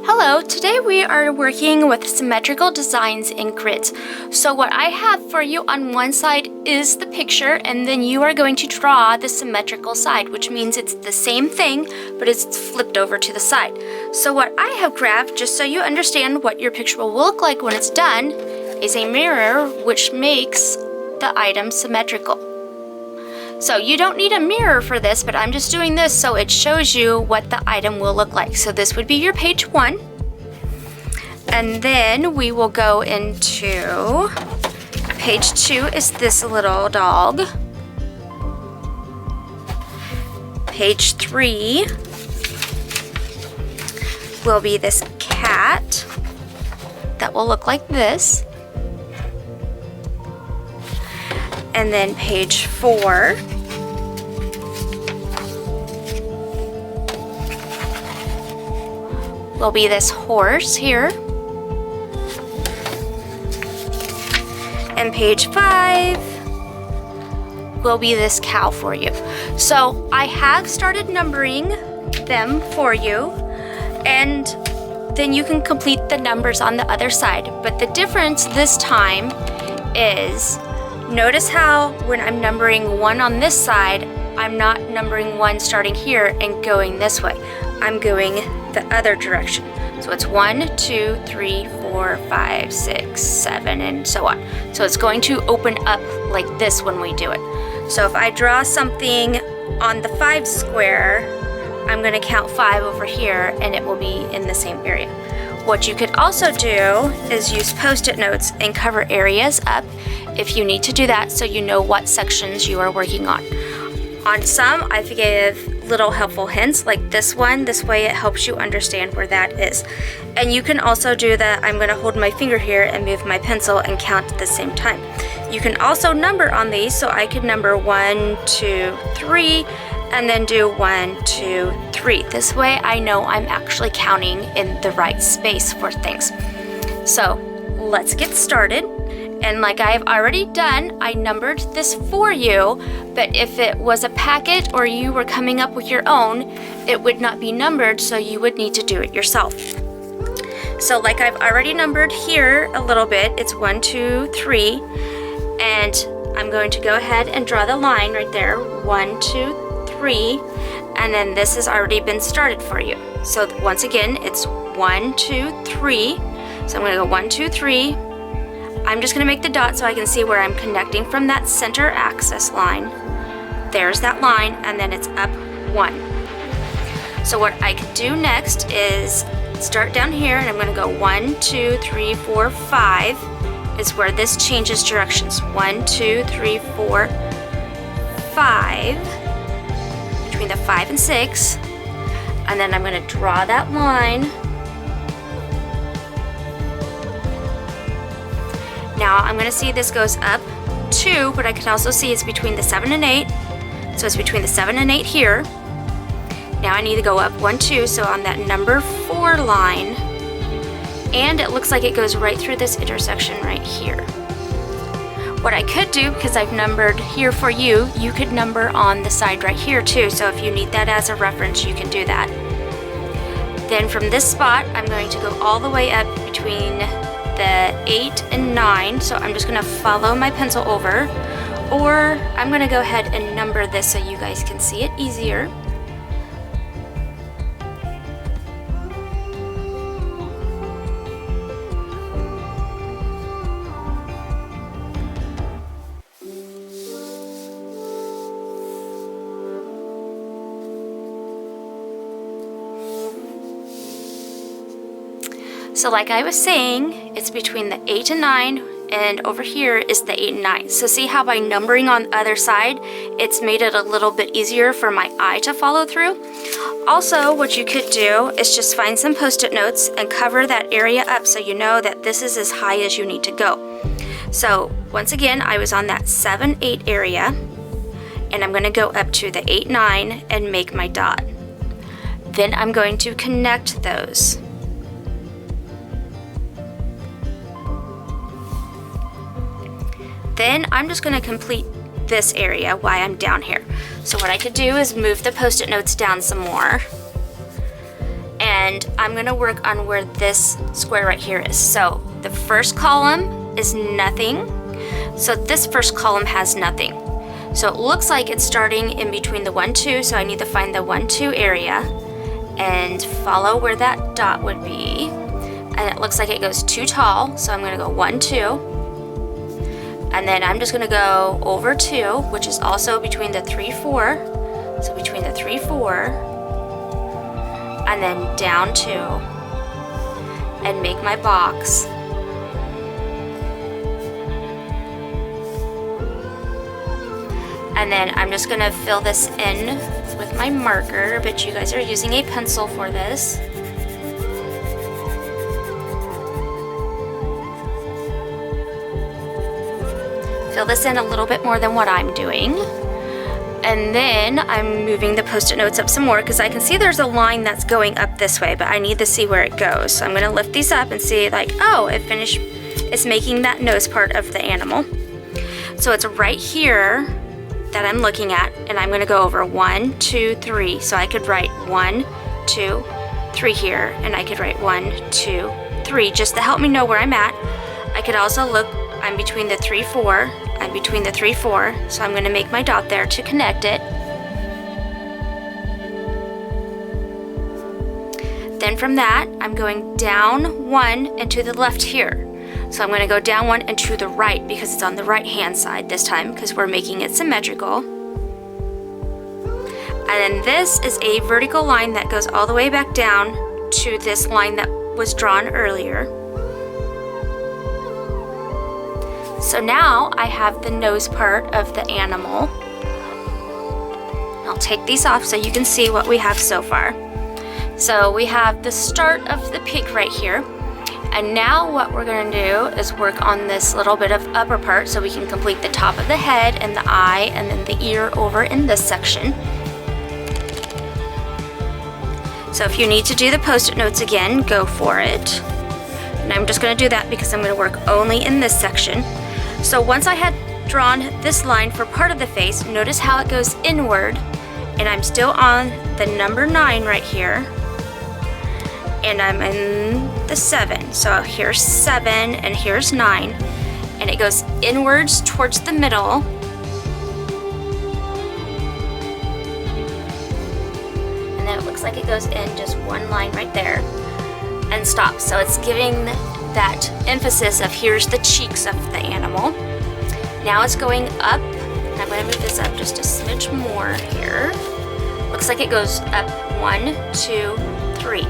Hello, today we are working with symmetrical designs in grids. So what I have for you on one side is the picture, and then you are going to draw the symmetrical side, which means it's the same thing, but it's flipped over to the side. So what I have grabbed, just so you understand what your picture will look like when it's done, is a mirror which makes the item symmetrical. So you don't need a mirror for this, but I'm just doing this so it shows you what the item will look like. So this would be your page 1. And then we will go into page 2 is this little dog. Page 3 will be this cat that will look like this. And then page 4 will be this horse here. And page 5 will be this cow for you. So I have started numbering them for you, and then you can complete the numbers on the other side. But the difference this time is, notice how when I'm numbering 1 on this side, I'm not numbering 1 starting here and going this way. I'm going the other direction. So it's 1, 2, 3, 4, 5, 6, 7, and so on. So it's going to open up like this when we do it. So if I draw something on the 5 square, I'm going to count 5 over here, and it will be in the same area. What you could also do is use Post-it notes and cover areas up if you need to do that, so you know what sections you are working on. On some, I've give little helpful hints like this one. This way it helps you understand where that is. And you can also do that. I'm going to hold my finger here and move my pencil and count at the same time. You can also number on these, so I could number 1, 2, 3, and then do 1, 2, 3. This way I know I'm actually counting in the right space for things. So let's get started. And like I've already done, I numbered this for you, but if it was a packet or you were coming up with your own, it would not be numbered, so you would need to do it yourself. So like I've already numbered here a little bit, it's 1, 2, 3, and I'm going to go ahead and draw the line right there, 1, 2, 3, and then this has already been started for you. So once again, it's 1, 2, 3, so I'm going to go 1, 2, 3, I'm just going to make the dot so I can see where I'm connecting from that center axis line. There's that line, and then it's up 1. So what I could do next is start down here, and I'm going to go 1, 2, 3, 4, 5 is where this changes directions. 1, 2, 3, 4, 5, between the 5 and 6, and then I'm going to draw that line. Now I'm going to see this goes up 2, but I can also see it's between the 7 and 8. So it's between the 7 and 8 here. Now I need to go up 1, 2, so on that number 4 line. And it looks like it goes right through this intersection right here. What I could do, because I've numbered here for you, you could number on the side right here too. So if you need that as a reference, you can do that. Then from this spot, I'm going to go all the way up between the 8 and 9, so I'm just going to follow my pencil over, or I'm going to go ahead and number this so you guys can see it easier. So like I was saying, it's between the 8 and 9, and over here is the 8 and 9. So see how by numbering on the other side, it's made it a little bit easier for my eye to follow through. Also, what you could do is just find some Post-it notes and cover that area up so you know that this is as high as you need to go. So once again, I was on that 7, 8 area, and I'm going to go up to the 8, 9 and make my dot. Then I'm going to connect those. Then I'm just going to complete this area while I'm down here. So what I could do is move the Post-it notes down some more. And and I'm gonna work on where this square right here is. So the first column is nothing. So this first column has nothing. So it looks like it's starting in between the 1, 2, so I need to find the 1, 2 area and follow where that dot would be. And it looks like it goes too tall, so I'm gonna go 1, 2. And then I'm just gonna go over 2, which is also between the 3, 4. So between the 3, 4, and then down 2, and make my box. And then I'm just gonna fill this in with my marker, but you guys are using a pencil for this. Fill this in a little bit more than what I'm doing. And then I'm moving the Post-it notes up some more because I can see there's a line that's going up this way, but I need to see where it goes. So I'm gonna lift these up and see like, oh, it's making that nose part of the animal. So it's right here that I'm looking at, and I'm gonna go over 1, 2, 3. So I could write 1, 2, 3 here, and I could write 1, 2, 3 just to help me know where I'm at. I could also look, I'm between the 3, 4, I'm between the 3, 4, so I'm gonna make my dot there to connect it. Then from that, I'm going down 1 and to the left here. So I'm going to go down 1 and to the right because it's on the right hand side this time because we're making it symmetrical. And then this is a vertical line that goes all the way back down to this line that was drawn earlier. So now I have the nose part of the animal. I'll take these off so you can see what we have so far. So we have the start of the pig right here. And now what we're gonna do is work on this little bit of upper part so we can complete the top of the head and the eye and then the ear over in this section. So if you need to do the Post-it notes again, go for it. And I'm just gonna do that because I'm gonna work only in this section. So once I had drawn this line for part of the face, notice how it goes inward, and I'm still on the number 9 right here. And I'm in the 7. So here's 7 and here's 9. And it goes inwards towards the middle. And then it looks like it goes in just one line right there and stops. So it's giving that emphasis of here's the cheeks of the animal. Now it's going up, and I'm gonna move this up just a smidge more here. Looks like it goes up 1, 2, 3.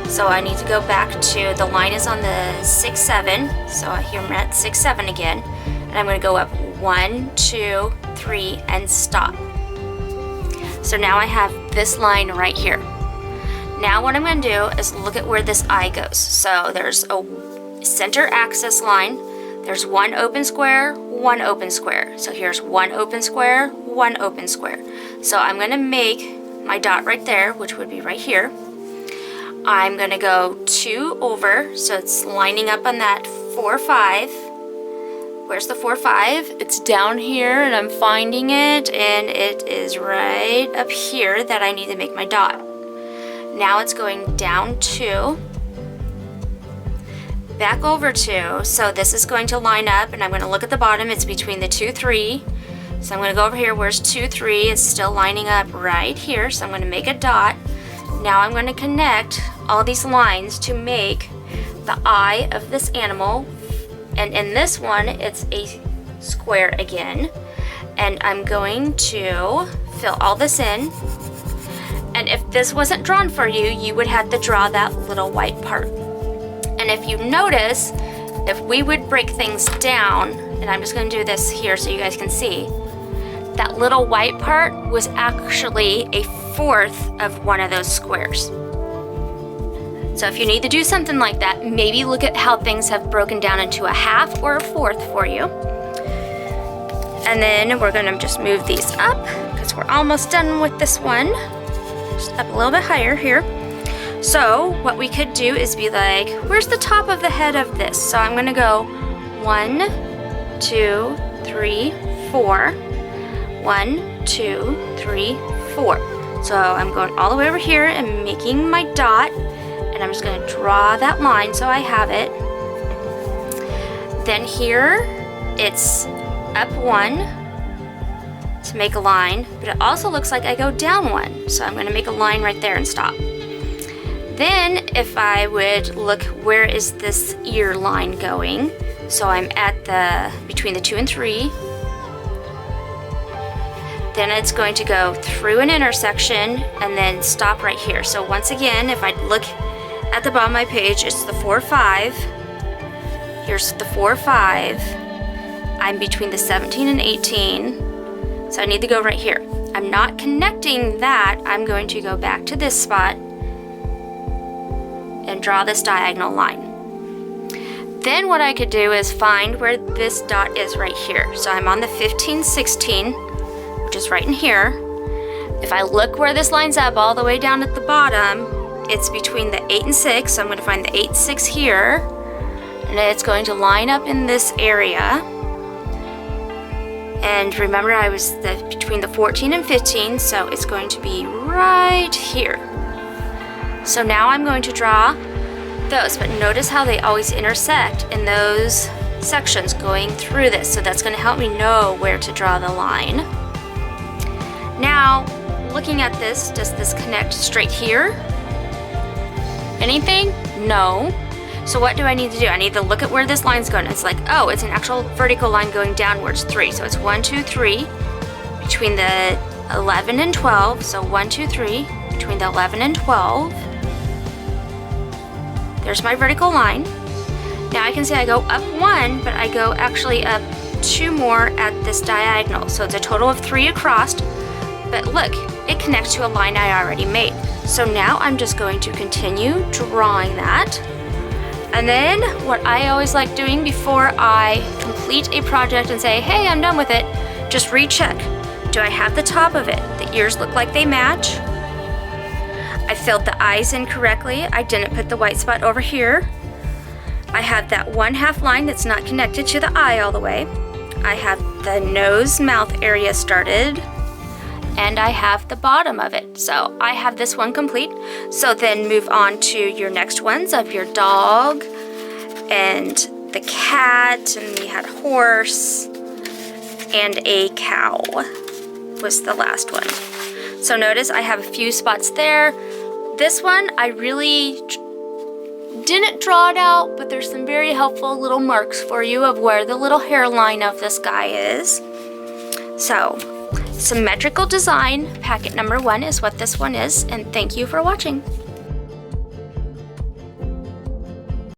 So I need to go back to, the line is on the 6, 7. So here I'm at 6, 7 again. And I'm gonna go up 1, 2, 3, and stop. So now I have this line right here. Now what I'm gonna do is look at where this eye goes. So there's a center axis line. There's 1 open square, 1 open square. So here's 1 open square, 1 open square. So I'm gonna make my dot right there, which would be right here. I'm gonna go 2 over, so it's lining up on that 4, 5. Where's the 4, 5? It's down here, and I'm finding it, and it is right up here that I need to make my dot. Now it's going down 2, back over 2, so this is going to line up, and I'm gonna look at the bottom, it's between the 2, 3. So I'm gonna go over here, where's 2, 3? It's still lining up right here, so I'm gonna make a dot. Now I'm going to connect all these lines to make the eye of this animal, and in this one it's a square again, and I'm going to fill all this in. And if this wasn't drawn for you, you would have to draw that little white part. And if you notice, if we would break things down, and I'm just going to do this here so you guys can see, that little white part was actually a 1/4 of one of those squares. So if you need to do something like that, maybe look at how things have broken down into a 1/2 or a 1/4 for you. And then we're gonna just move these up because we're almost done with this one. Just up a little bit higher here. So what we could do is be like, where's the top of the head of this? So I'm gonna go 1, 2, 3, 4. 1, 2, 3, 4. So I'm going all the way over here and making my dot. and I'm just going to draw that line so I have it. Then here, it's up 1 to make a line, but it also looks like I go down 1, so I'm going to make a line right there and stop. Then if I would look, where is this ear line going? So I'm at between the 2 and 3. Then it's going to go through an intersection and then stop right here. So once again, if I look at the bottom of my page, it's the 4, 5. Here's the 4, 5. I'm between the 17 and 18. So I need to go right here. I'm not connecting that. I'm going to go back to this spot and draw this diagonal line. Then what I could do is find where this dot is right here. So I'm on the 15, 16, which is right in here. If I look where this lines up all the way down at the bottom, it's between the 8 and 6. So I'm going to find the 8, 6 here, and it's going to line up in this area. And remember, I was between the 14 and 15, so it's going to be right here. So now I'm going to draw those, but notice how they always intersect in those sections going through this. So that's going to help me know where to draw the line. Now, looking at this, does this connect straight here? Anything? No. So what do I need to do? I need to look at where this line's going. It's like, oh, it's an actual vertical line going downwards, 3. So it's 1, 2, 3 between the 11 and 12. So 1, 2, 3 between the 11 and 12. There's my vertical line. Now I can say I go up 1, but I go actually up 2 more at this diagonal. So it's a total of 3 across. But look, it connects to a line I already made. So now I'm just going to continue drawing that. And then what I always like doing before I complete a project and say, hey, I'm done with it, just recheck. Do I have the top of it? The ears look like they match. I filled the eyes in correctly. I didn't put the white spot over here. I have that 1/2 line that's not connected to the eye all the way. I have the nose mouth area started, and I have the bottom of it. So I have this one complete. So then move on to your next ones of your dog and the cat, and we had horse and a cow was the last one. So notice I have a few spots there. This one I really didn't draw it out, but there's some very helpful little marks for you of where the little hairline of this guy is. So symmetrical design packet number 1 is what this one is, and thank you for watching.